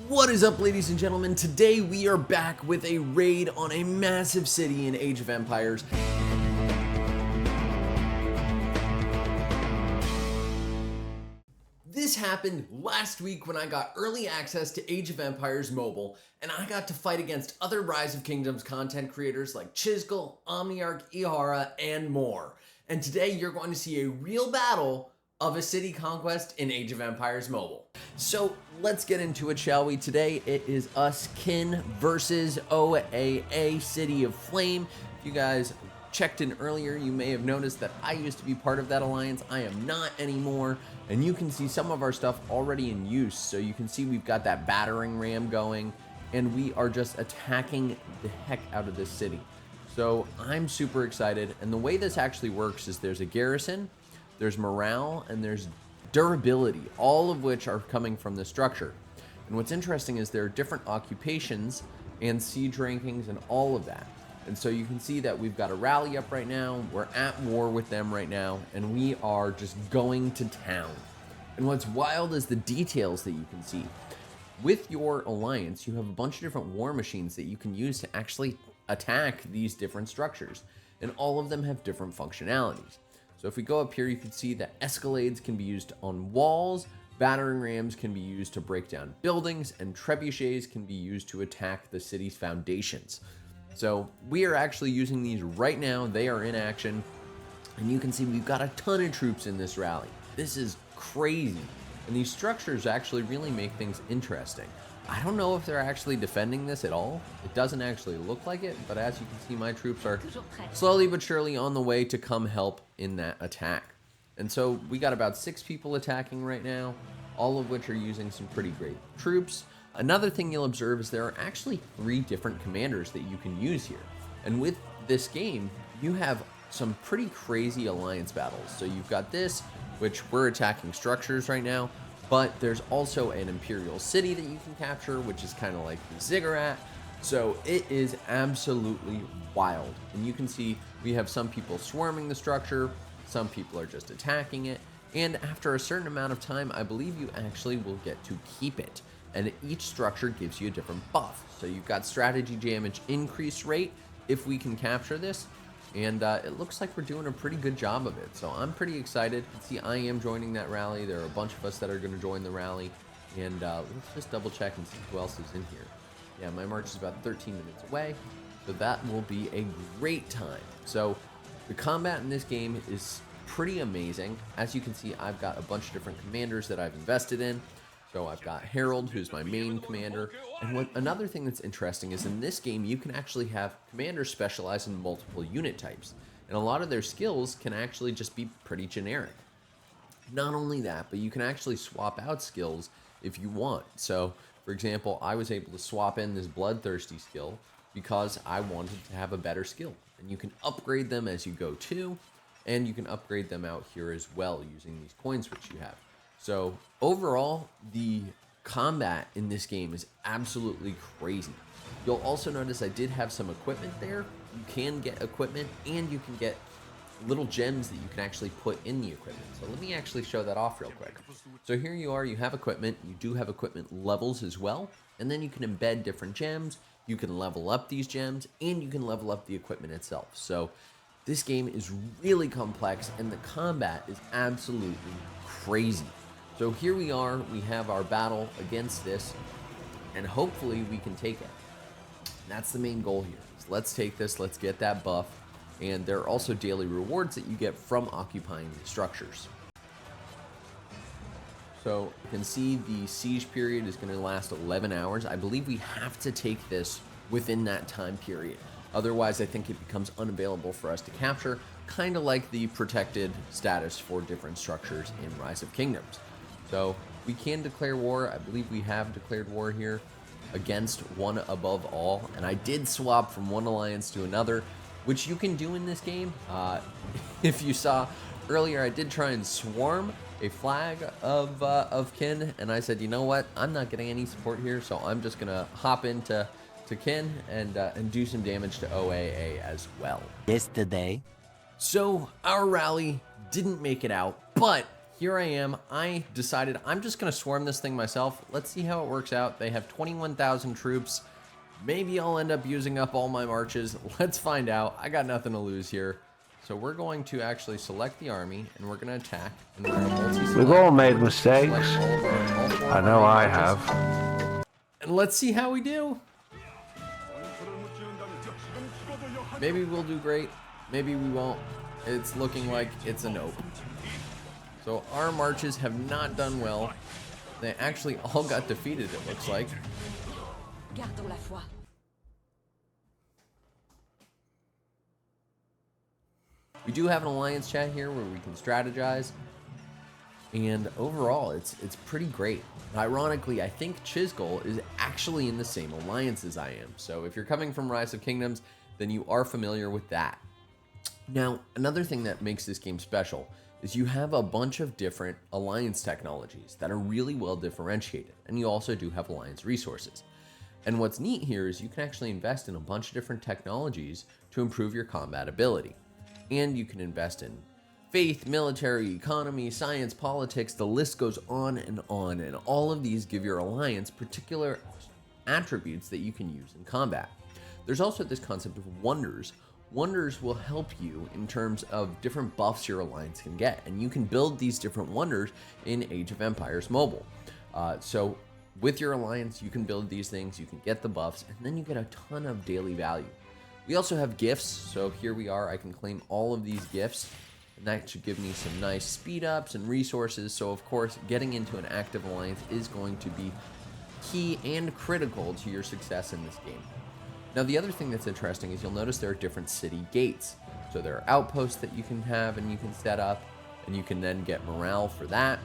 What is up, ladies and gentlemen? Today we are back with a raid on a massive city in Age of Empires. This happened last week when I got early access to Age of Empires Mobile, and I got to fight against other Rise of Kingdoms content creators like Chisgul, Omniarch, Ihara, and more. And today you're going to see a real battle of a city conquest in Age of Empires Mobile. So let's get into it, shall we? Today it is us, Kin, versus OAA, City of Flame. If you guys checked in earlier, you may have noticed that I used to be part of that alliance. I am not anymore, and you can see some of our stuff already in use. So you can see we've got that battering ram going, and we are just attacking the heck out of this city. So I'm super excited, and the way this actually works is there's a garrison, there's morale, and there's durability, all of which are coming from the structure. And what's interesting is there are different occupations and siege rankings and all of that. And so you can see that we've got a rally up right now, we're at war with them right now, and we are just going to town. And what's wild is the details that you can see. With your alliance, you have a bunch of different war machines that you can use to actually attack these different structures. And all of them have different functionalities. So if we go up here, you can see that escalades can be used on walls, battering rams can be used to break down buildings, and trebuchets can be used to attack the city's foundations. So we are actually using these right now. They are in action, and you can see we've got a ton of troops in this rally. This is crazy, and these structures actually really make things interesting. I don't know if they're actually defending this at all. It doesn't actually look like it, but as you can see, my troops are slowly but surely on the way to come help in that attack. And so we got about 6 people attacking right now, all of which are using some pretty great troops. Another thing you'll observe is there are actually 3 different commanders that you can use here. And with this game, you have some pretty crazy alliance battles. So you've got this, which we're attacking structures right now, but there's also an Imperial City that you can capture, which is kind of like the Ziggurat. So it is absolutely wild. And you can see we have some people swarming the structure, some people are just attacking it, and after a certain amount of time, I believe you actually will get to keep it. And each structure gives you a different buff. So you've got strategy damage increase rate if we can capture this, and it looks like we're doing a pretty good job of it. So I'm pretty excited. You can see I am joining that rally. There are a bunch of us that are going to join the rally, and let's just double check and see who else is in here. Yeah, my march is about 13 minutes away, so that will be a great time. So the combat in this game is pretty amazing. As you can see, I've got a bunch of different commanders that I've invested in. So I've got Harold, who's my main commander. And another thing that's interesting is in this game, you can actually have commanders specialize in multiple unit types. And a lot of their skills can actually just be pretty generic. Not only that, but you can actually swap out skills if you want. So, for example, I was able to swap in this Bloodthirsty skill because I wanted to have a better skill. And you can upgrade them as you go too, and you can upgrade them out here as well using these coins which you have. So overall, the combat in this game is absolutely crazy. You'll also notice I did have some equipment there. You can get equipment, and you can get little gems that you can actually put in the equipment. So let me actually show that off real quick. So here you are, you have equipment. You do have equipment levels as well, and then you can embed different gems. You can level up these gems, and you can level up the equipment itself. So this game is really complex, and the combat is absolutely crazy. So here we are, we have our battle against this, and hopefully we can take it. That's the main goal here. So let's take this, let's get that buff, and there are also daily rewards that you get from occupying the structures. So you can see the siege period is going to last 11 hours. I believe we have to take this within that time period. Otherwise, I think it becomes unavailable for us to capture, kind of like the protected status for different structures in Rise of Kingdoms. So we can declare war. I believe we have declared war here against One Above All. And I did swap from one alliance to another, which you can do in this game. If you saw earlier, I did try and swarm a flag of Kin, and I said, you know what? I'm not getting any support here, so I'm just gonna hop into Kin and do some damage to OAA as well. Yesterday. So our rally didn't make it out, but here I am. I decided I'm just going to swarm this thing myself. Let's see how it works out. They have 21,000 troops. Maybe I'll end up using up all my marches. Let's find out. I got nothing to lose here. So we're going to actually select the army, and we're going to attack. And we're going to multi-select. We've all made mistakes. I know I have. And let's see how we do. Maybe we'll do great. Maybe we won't. It's looking like it's a nope. So our marches have not done well. They actually all got defeated, it looks like. We do have an alliance chat here where we can strategize. And overall, it's pretty great. Ironically, I think Chisgul is actually in the same alliance as I am. So if you're coming from Rise of Kingdoms, then you are familiar with that. Now, another thing that makes this game special is you have a bunch of different alliance technologies that are really well differentiated. And you also do have alliance resources. And what's neat here is you can actually invest in a bunch of different technologies to improve your combat ability. And you can invest in faith, military, economy, science, politics, the list goes on, and all of these give your alliance particular attributes that you can use in combat. There's also this concept of wonders. Wonders will help you in terms of different buffs your alliance can get, and you can build these different wonders in Age of Empires Mobile. So with your alliance, you can build these things, you can get the buffs, and then you get a ton of daily value. We also have gifts, so here we are. I can claim all of these gifts, and that should give me some nice speed ups and resources. So of course, getting into an active alliance is going to be key and critical to your success in this game. Now, the other thing that's interesting is you'll notice there are different city gates. So there are outposts that you can have and you can set up, and you can then get morale for that.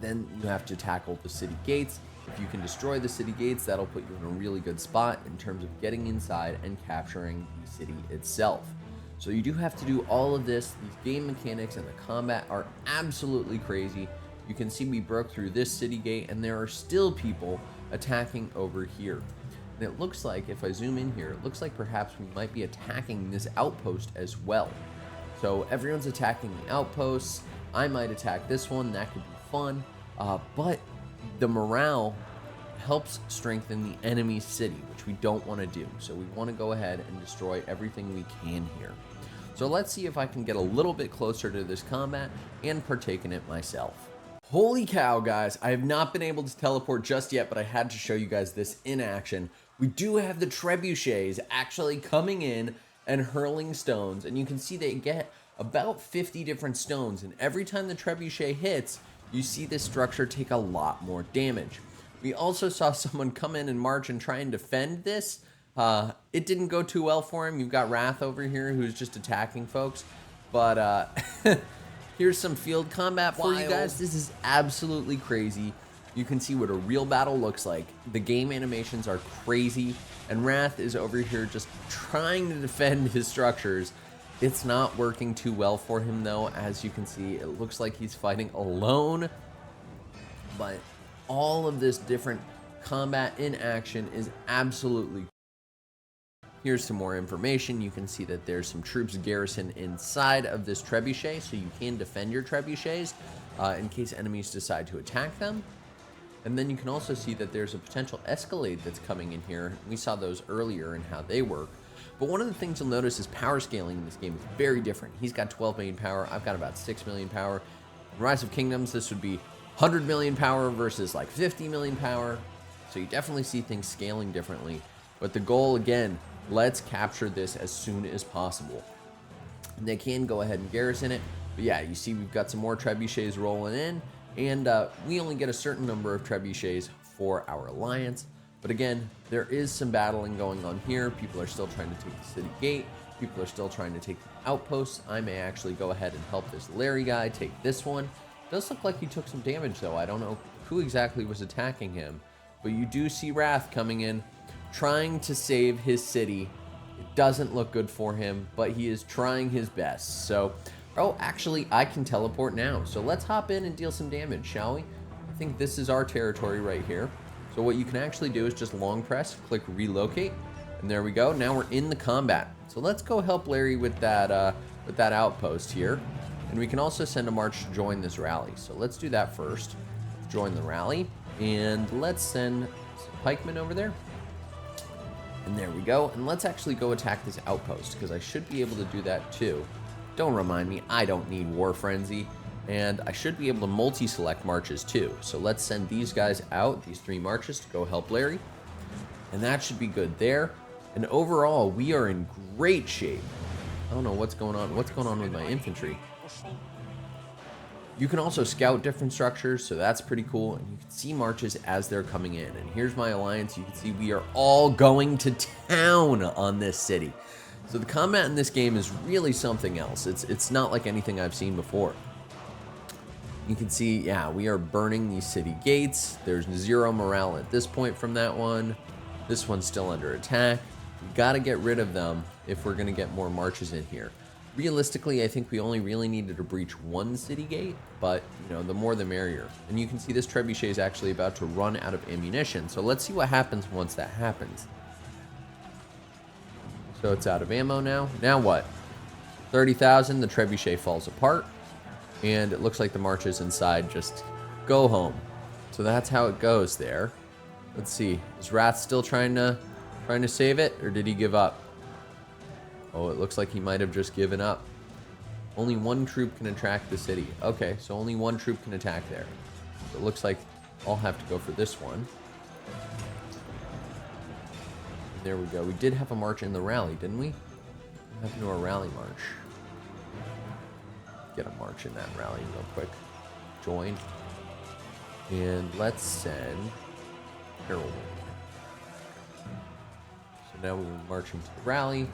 Then you have to tackle the city gates. If you can destroy the city gates, that'll put you in a really good spot in terms of getting inside and capturing the city itself. So you do have to do all of this. These game mechanics and the combat are absolutely crazy. You can see we broke through this city gate, and there are still people attacking over here. And it looks like, if I zoom in here, it looks like perhaps we might be attacking this outpost as well. So everyone's attacking the outposts. I might attack this one. That could be fun. But the morale helps strengthen the enemy city, which we don't want to do. So we want to go ahead and destroy everything we can here. So let's see if I can get a little bit closer to this combat and partake in it myself. Holy cow, guys. I have not been able to teleport just yet, but I had to show you guys this in action. We do have the trebuchets actually coming in and hurling stones, and you can see they get about 50 different stones, and every time the trebuchet hits, you see this structure take a lot more damage. We also saw someone come in and march and try and defend this. It didn't go too well for him. You've got Wrath over here who's just attacking folks, but here's some field combat for you guys. This is absolutely crazy. You can see what a real battle looks like. The game animations are crazy, and Wrath is over here just trying to defend his structures. It's not working too well for him though. As you can see, it looks like he's fighting alone, but all of this different combat in action is absolutely. Here's some more information. You can see that there's some troops garrisoned inside of this trebuchet, so you can defend your trebuchets in case enemies decide to attack them. And then you can also see that there's a potential escalade that's coming in here. We saw those earlier and how they work. But one of the things you'll notice is power scaling in this game is very different. He's got 12 million power. I've got about 6 million power. In Rise of Kingdoms, this would be 100 million power versus like 50 million power. So you definitely see things scaling differently. But the goal, again, let's capture this as soon as possible. And they can go ahead and garrison it. But yeah, you see we've got some more trebuchets rolling in. And we only get a certain number of trebuchets for our alliance. But again, there is some battling going on here. People are still trying to take the city gate. People are still trying to take the outposts. I may actually go ahead and help this Larry guy take this one. Does look like he took some damage though. I don't know who exactly was attacking him. But you do see Wrath coming in, trying to save his city. It doesn't look good for him, but he is trying his best. So, oh, actually, I can teleport now. So let's hop in and deal some damage, shall we? I think this is our territory right here. So what you can actually do is just long press, click relocate, and there we go. Now we're in the combat. So let's go help Larry with that outpost here. And we can also send a march to join this rally. So let's do that first. Join the rally. And let's send some pikemen over there. And there we go. And let's actually go attack this outpost, because I should be able to do that too. Don't remind me, I don't need War Frenzy. And I should be able to multi-select marches too. So let's send these guys out, these 3 marches, to go help Larry. And that should be good there. And overall, we are in great shape. I don't know what's going on. What's going on with my infantry? You can also scout different structures, so that's pretty cool. And you can see marches as they're coming in. And here's my alliance. You can see we are all going to town on this city. So the combat in this game is really something else. It's not like anything I've seen before. You can see, yeah, we are burning these city gates. There's 0 morale at this point from that one. This one's still under attack. We gotta get rid of them if we're gonna get more marches in here. Realistically, I think we only really needed to breach 1 city gate, but you know, the more the merrier. And you can see this trebuchet is actually about to run out of ammunition. So let's see what happens once that happens. So it's out of ammo now. Now what? 30,000, the trebuchet falls apart. And it looks like the marches inside just go home. So that's how it goes there. Let's see. Is Wrath still trying to save it, or did he give up? Oh, it looks like he might have just given up. Only 1 troop can attack the city. Okay, so only 1 troop can attack there. So it looks like I'll have to go for this one. And there we go. We did have a march in the rally, didn't we? What happened to our rally march? Get a march in that rally real quick. Join. And let's send Harold. So now we're marching to the rally.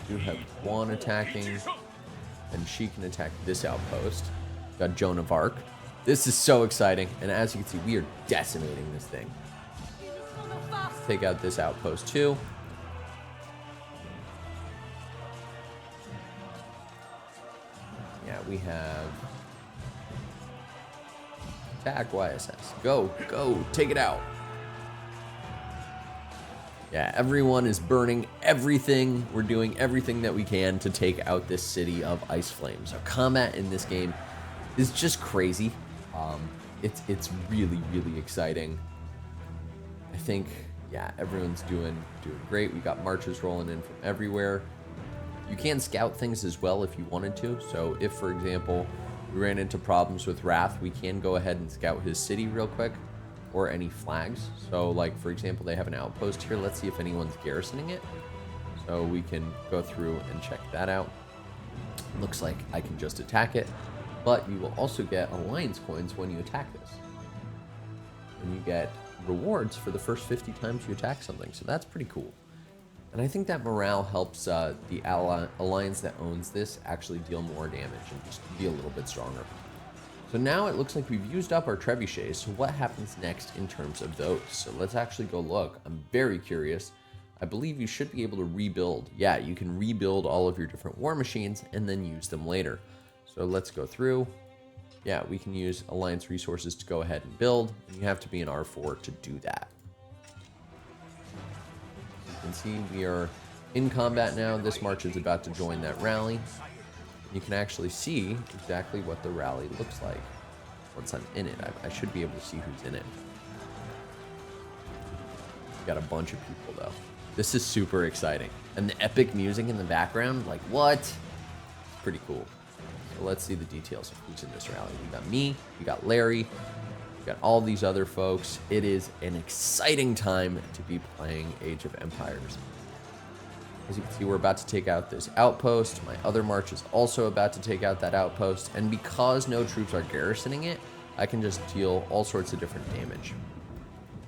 We do have Juan attacking, and she can attack this outpost. Got Joan of Arc. This is so exciting, and as you can see, we are decimating this thing. Let's take out this outpost too. Yeah, we have attack YSS. Go, go, take it out. Yeah, everyone is burning everything. We're doing everything that we can to take out this city of Ice Flame. So combat in this game is just crazy. It's really, really exciting. I think, yeah, everyone's doing great. We got marches rolling in from everywhere. You can scout things as well if you wanted to. So if, for example, we ran into problems with Wrath, we can go ahead and scout his city real quick, or any flags. So like, for example, they have an outpost here. Let's see if anyone's garrisoning it. So we can go through and check that out. Looks like I can just attack it, but you will also get alliance coins when you attack this. And you get rewards for the first 50 times you attack something. So that's pretty cool. And I think that morale helps the alliance that owns this actually deal more damage and just be a little bit stronger. So now it looks like we've used up our trebuchets. So what happens next in terms of those? So let's actually go look. I'm very curious. I believe you should be able to rebuild. Yeah, you can rebuild all of your different war machines and then use them later. So let's go through. Yeah, we can use alliance resources to go ahead and build. And you have to be an R4 to do that. You can see we are in combat now. This march is about to join that rally. You can actually see exactly what the rally looks like once I'm in it. I should be able to see who's in it. Got a bunch of people though. This is super exciting. And the epic music in the background, like what? It's pretty cool. So let's see the details of who's in this rally. We got me, we got Larry, we got all these other folks. It is an exciting time to be playing Age of Empires. As you can see, we're about to take out this outpost. My other march is also about to take out that outpost. And because no troops are garrisoning it, I can just deal all sorts of different damage.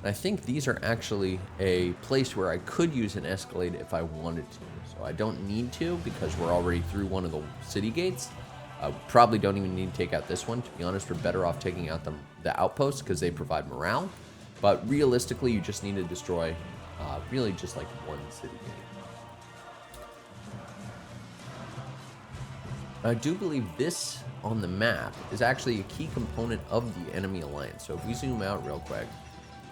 And I think these are actually a place where I could use an Escalade if I wanted to. So I don't need to because we're already through one of the city gates. Probably don't even need to take out this one. To be honest, we're better off taking out the outposts because they provide morale. But realistically, you just need to destroy really just like one city gate. I do believe this on the map is actually a key component of the enemy alliance. So if we zoom out real quick,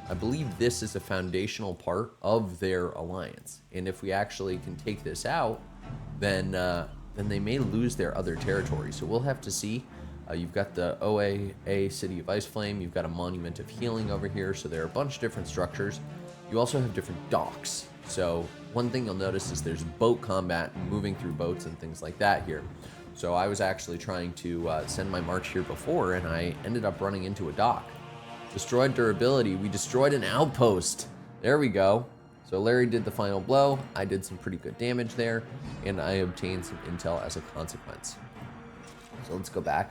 I believe this is a foundational part of their alliance. And if we actually can take this out, then then they may lose their other territory. So we'll have to see. You've got the OAA City of Ice Flame. You've got a Monument of Healing over here. So there are a bunch of different structures. You also have different docks. So one thing you'll notice is there's boat combat, moving through boats and things like that here. So I was actually trying to send my march here before, and I ended up running into a dock. Destroyed durability. We destroyed an outpost. There we go. So Larry did the final blow. I did some pretty good damage there, and I obtained some intel as a consequence. So let's go back.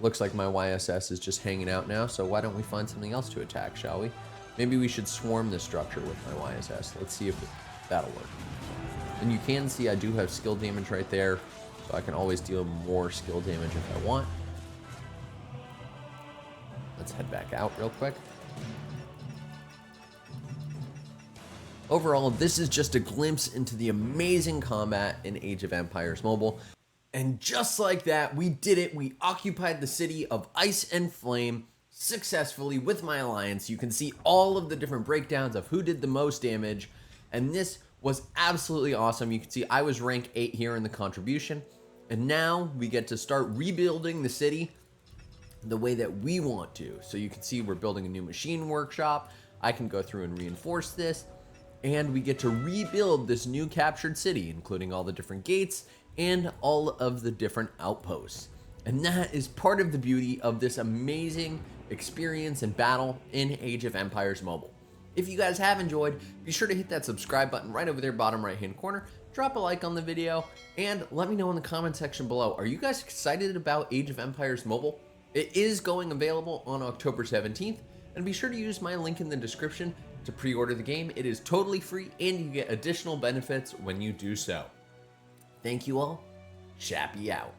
Looks like my YSS is just hanging out now, so why don't we find something else to attack, shall we? Maybe we should swarm this structure with my YSS. Let's see if that'll work. And you can see I do have skill damage right there, so I can always deal more skill damage if I want. Let's head back out real quick. Overall, this is just a glimpse into the amazing combat in Age of Empires Mobile. And just like that, we did it. We occupied the city of Ice and Flame successfully with my alliance. You can see all of the different breakdowns of who did the most damage. And this was absolutely awesome. You can see I was rank 8 here in the contribution. And now we get to start rebuilding the city the way that we want to. So you can see we're building a new machine workshop. I can go through and reinforce this. And we get to rebuild this new captured city, including all the different gates and all of the different outposts. And that is part of the beauty of this amazing experience and battle in Age of Empires Mobile. If you guys have enjoyed, be sure to hit that subscribe button right over there, bottom right hand corner. Drop a like on the video and let me know in the comment section below. Are you guys excited about Age of Empires Mobile? It is going available on October 17th, and be sure to use my link in the description to pre-order the game. It is totally free and you get additional benefits when you do so. Thank you all. Chappy out.